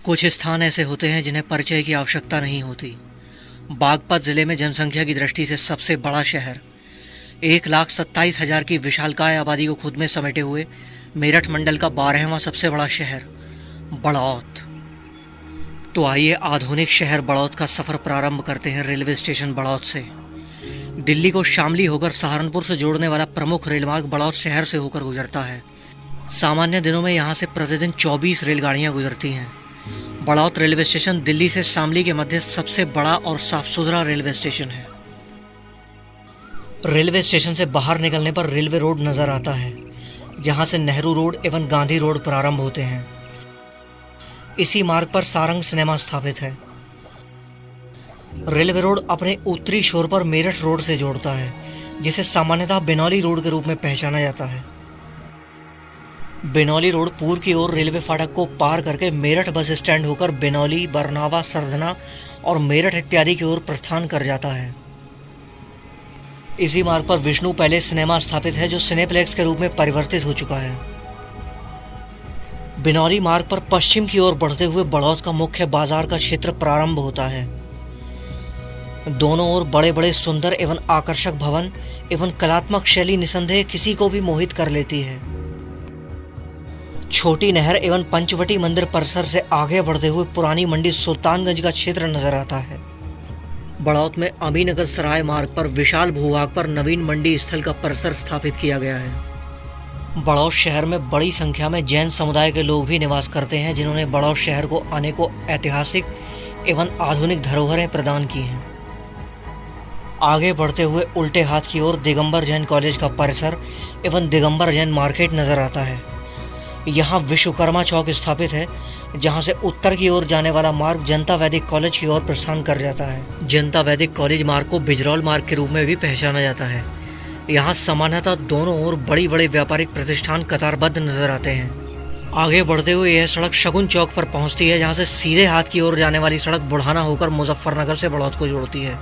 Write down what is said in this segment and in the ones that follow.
कुछ स्थान ऐसे होते हैं जिन्हें परिचय की आवश्यकता नहीं होती। बागपत जिले में जनसंख्या की दृष्टि से सबसे बड़ा शहर, 1,27,000 की विशालकाय आबादी को खुद में समेटे हुए मेरठ मंडल का 12वां सबसे बड़ा शहर बड़ौत। तो आइए आधुनिक शहर बड़ौत का सफ़र प्रारंभ करते हैं रेलवे स्टेशन बड़ौत से। दिल्ली को शामली होकर सहारनपुर से जोड़ने वाला प्रमुख रेलमार्ग बड़ौत शहर से होकर गुजरता है। सामान्य दिनों में यहाँ से प्रतिदिन 24 रेलगाड़ियाँ गुजरती हैं। बड़ौत रेलवे स्टेशन दिल्ली से शामली के मध्य सबसे बड़ा और साफ सुथरा रेलवे स्टेशन है। रेलवे स्टेशन से बाहर निकलने पर रेलवे रोड नज़र आता है, जहाँ से नेहरू रोड एवं गांधी रोड प्रारंभ होते हैं। इसी मार्ग पर सारंग सिनेमा स्थापित है। रेलवे रोड अपने उत्तरी छोर पर मेरठ रोड से जोड़ता है, जिसे सामान्यतः बिनौली रोड के रूप में पहचाना जाता है। बिनौली रोड पूर्व की ओर रेलवे फाटक को पार करके मेरठ बस स्टैंड होकर बिनौली, बरनावा, सरधना और मेरठ इत्यादि की ओर प्रस्थान कर जाता है। इसी मार्ग पर विष्णु पैलेस सिनेमा स्थापित है, जो सिनेप्लेक्स के रूप में परिवर्तित हो चुका है। बिनौली मार्ग पर पश्चिम की ओर बढ़ते हुए बड़ौत का मुख्य बाजार का क्षेत्र प्रारंभ होता है। दोनों ओर बड़े बड़े सुंदर एवं आकर्षक भवन एवं कलात्मक शैली निसंदेह किसी को भी मोहित कर लेती है। छोटी नहर एवं पंचवटी मंदिर परिसर से आगे बढ़ते हुए पुरानी मंडी सुल्तानगंज का क्षेत्र नजर आता है। बड़ौत में अमीनगर सराय मार्ग पर विशाल भूभाग पर नवीन मंडी स्थल का परिसर स्थापित किया गया है। बड़ौत शहर में बड़ी संख्या में जैन समुदाय के लोग भी निवास करते हैं, जिन्होंने बड़ौत शहर को अनेकों ऐतिहासिक एवं आधुनिक धरोहरें प्रदान की हैं। आगे बढ़ते हुए उल्टे हाथ की ओर दिगंबर जैन कॉलेज का परिसर एवं दिगंबर जैन मार्केट नजर आता है। यहाँ विश्वकर्मा चौक स्थापित है, जहाँ से उत्तर की ओर जाने वाला मार्ग जनता वैदिक कॉलेज की ओर प्रस्थान कर जाता है। जनता वैदिक कॉलेज मार्ग को बिजरौल मार्ग के रूप में भी पहचाना जाता है। यहाँ सामान्यतः दोनों ओर बड़ी बड़ी व्यापारिक प्रतिष्ठान कतारबद्ध नजर आते हैं। आगे बढ़ते हुए यह सड़क शगुन चौक पर पहुँचती है, जहाँ से सीधे हाथ की ओर जाने वाली सड़क बुढ़ाना होकर मुजफ्फरनगर से बड़ौत को जोड़ती है।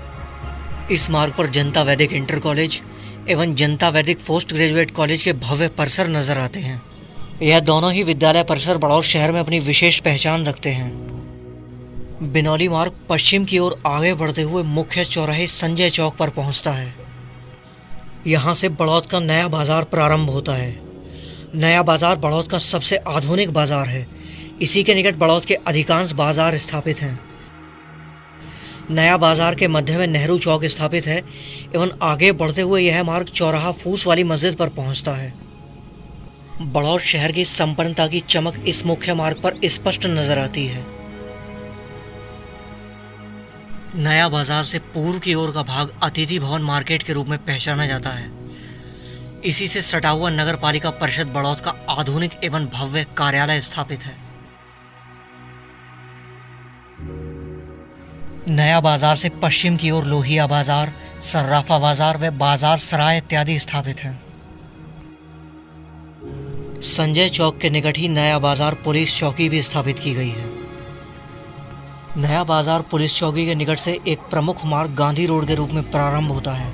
इस मार्ग पर जनता वैदिक इंटर कॉलेज एवं जनता वैदिक पोस्ट ग्रेजुएट कॉलेज के भव्य परिसर नजर आते हैं। यह दोनों ही विद्यालय परिसर बड़ौत शहर में अपनी विशेष पहचान रखते हैं। बिनौली मार्ग पश्चिम की ओर आगे बढ़ते हुए मुख्य चौराहे संजय चौक पर पहुंचता है। यहाँ से बड़ौत का नया बाजार प्रारंभ होता है। नया बाजार बड़ौत का सबसे आधुनिक बाजार है। इसी के निकट बड़ौत के अधिकांश बाजार स्थापित हैं। नया बाजार के मध्य में नेहरू चौक स्थापित है एवं आगे बढ़ते हुए यह मार्ग चौराहा फूस वाली मस्जिद पर पहुंचता है। बड़ौत शहर की संपन्नता की चमक इस मुख्य मार्ग पर स्पष्ट नजर आती है। नया बाजार से पूर्व की ओर का भाग अतिथि भवन मार्केट के रूप में पहचाना जाता है। इसी से सटा हुआ नगर पालिका परिषद बड़ौत का आधुनिक एवं भव्य कार्यालय स्थापित है। नया बाजार से पश्चिम की ओर लोहिया बाजार, सर्राफा बाजार व बाजार सराय इत्यादि स्थापित हैं। संजय चौक के निकट ही नया बाजार पुलिस चौकी भी स्थापित की गई है। नया बाजार पुलिस चौकी के निकट से एक प्रमुख मार्ग गांधी रोड के रूप में प्रारंभ होता है।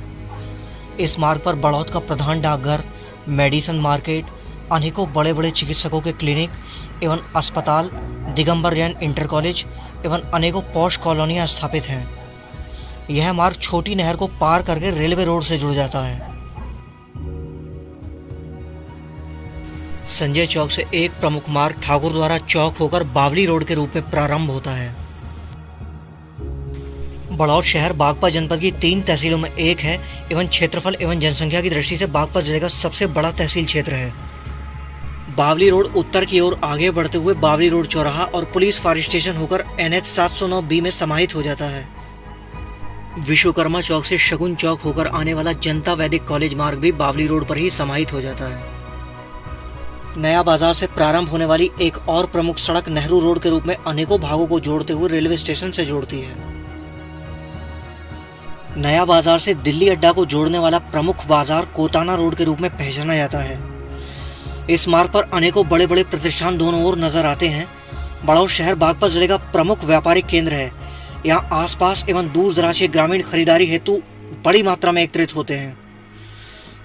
इस मार्ग पर बड़ौत का प्रधान डाकघर, मेडिसन मार्केट, अनेकों बड़े बड़े चिकित्सकों के क्लिनिक एवं अस्पताल, दिगंबर जैन इंटर कॉलेज एवं अनेकों पॉश कॉलोनियाँ स्थापित हैं। यह मार्ग छोटी नहर को पार करके रेलवे रोड से जुड़ जाता है। संजय चौक से एक प्रमुख मार्ग ठाकुर द्वारा चौक होकर बावली रोड के रूप में प्रारंभ होता है। बड़ौत शहर बागपत जनपद की 3 तहसीलों में एक है एवं क्षेत्रफल एवं जनसंख्या की दृष्टि से बागपत जिले का सबसे बड़ा तहसील क्षेत्र है। बावली रोड उत्तर की ओर आगे बढ़ते हुए बावली रोड चौराहा और पुलिस फायर स्टेशन होकर NH 709B में समाहित हो जाता है। विश्वकर्मा चौक से शगुन चौक होकर आने वाला जनता वैदिक कॉलेज मार्ग भी बावली रोड पर ही समाहित हो जाता है। नया बाजार से प्रारंभ होने वाली एक और प्रमुख सड़क नेहरू रोड के रूप में अनेकों भागों को जोड़ते हुए रेलवे स्टेशन से जोड़ती है। नया बाजार से दिल्ली अड्डा को जोड़ने वाला प्रमुख बाजार कोटाना रोड के रूप में पहचाना जाता है। इस मार्ग पर अनेकों बड़े बड़े प्रतिष्ठान दोनों ओर नजर आते हैं। बड़ौत शहर बागपत जिले का प्रमुख व्यापारिक केंद्र है। यहाँ आसपास एवं दूर दराज के ग्रामीण खरीदारी हेतु बड़ी मात्रा में एकत्रित होते हैं।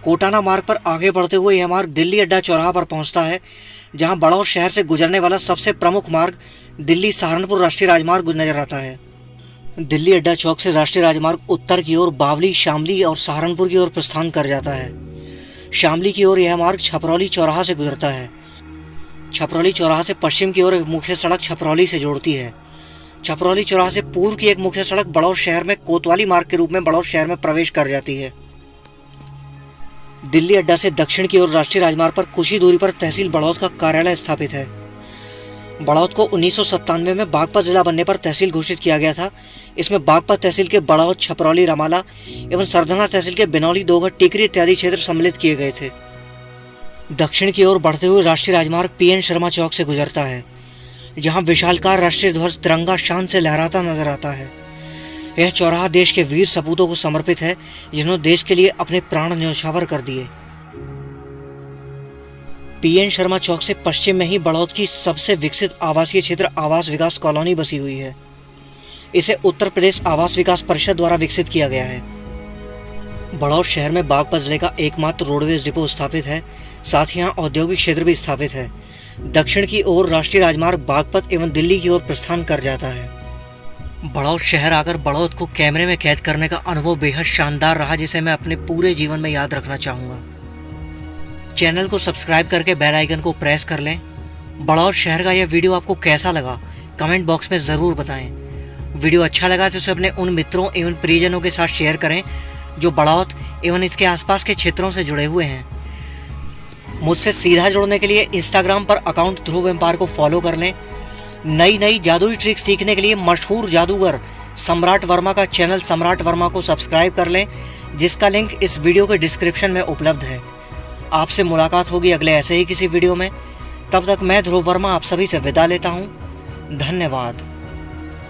कोटाना मार्ग पर आगे बढ़ते हुए यह मार्ग दिल्ली अड्डा चौराहा पर पहुंचता है, जहां बड़ौत शहर से गुजरने वाला सबसे प्रमुख मार्ग दिल्ली सहारनपुर राष्ट्रीय राजमार्ग नजर आता है। दिल्ली अड्डा चौक से राष्ट्रीय राजमार्ग उत्तर की ओर बावली, शामली और सहारनपुर की ओर प्रस्थान कर जाता है। शामली की ओर यह मार्ग छपरौली चौराहा से गुजरता है। छपरौली चौराहा से पश्चिम की ओर एक मुख्य सड़क छपरौली से जोड़ती है। छपरौली चौराहा से पूर्व की एक मुख्य सड़क बड़ौर शहर में कोतवाली मार्ग के रूप में बड़ौर शहर में प्रवेश कर जाती है। दिल्ली अड्डा से दक्षिण की ओर राष्ट्रीय राजमार्ग पर कुछ ही दूरी पर तहसील बड़ौद का कार्यालय स्थापित है। बड़ौद को 1997 में बागपत जिला बनने पर तहसील घोषित किया गया था। इसमें बागपत तहसील के बड़ौद, छपरौली, रमाला एवं सरधना तहसील के बिनौली, दोगट, टीकरी इत्यादि क्षेत्र सम्मिलित किए गए थे। दक्षिण की ओर बढ़ते हुए राष्ट्रीय राजमार्ग पीएन शर्मा चौक से गुजरता है, जहां विशालकाय राष्ट्रीय ध्वज तिरंगा शान से लहराता नजर आता है। यह चौराहा देश के वीर सपूतों को समर्पित है, जिन्होंने देश के लिए अपने प्राण न्यौछावर कर दिए। पीएन शर्मा चौक से पश्चिम में ही बड़ौद की सबसे विकसित आवासीय क्षेत्र आवास विकास कॉलोनी बसी हुई है। इसे उत्तर प्रदेश आवास विकास परिषद द्वारा विकसित किया गया है। बड़ौद शहर में बागपत जिले का एकमात्र रोडवेज डिपो स्थापित है। साथ ही यहाँ औद्योगिक क्षेत्र भी स्थापित है। दक्षिण की ओर राष्ट्रीय राजमार्ग बागपत एवं दिल्ली की ओर प्रस्थान कर जाता है। बड़ौद शहर आकर बड़ौद को कैमरे में कैद करने का अनुभव बेहद शानदार रहा, जिसे मैं अपने पूरे जीवन में याद रखना चाहूँगा। चैनल को सब्सक्राइब करके बेल आइकन को प्रेस कर लें। बड़ौद शहर का यह वीडियो आपको कैसा लगा कमेंट बॉक्स में ज़रूर बताएं। वीडियो अच्छा लगा तो उसे अपने उन मित्रों एवं परिजनों के साथ शेयर करें जो बड़ौद एवं इसके आसपास के क्षेत्रों से जुड़े हुए हैं। मुझसे सीधा जुड़ने के लिए इंस्टाग्राम पर अकाउंट ध्रुव एम्पायर को फॉलो कर लें। नई नई जादुई ट्रिक सीखने के लिए मशहूर जादूगर सम्राट वर्मा का चैनल सम्राट वर्मा को सब्सक्राइब कर लें, जिसका लिंक इस वीडियो के डिस्क्रिप्शन में उपलब्ध है। आपसे मुलाकात होगी अगले ऐसे ही किसी वीडियो में। तब तक मैं ध्रुव वर्मा आप सभी से विदा लेता हूँ। धन्यवाद।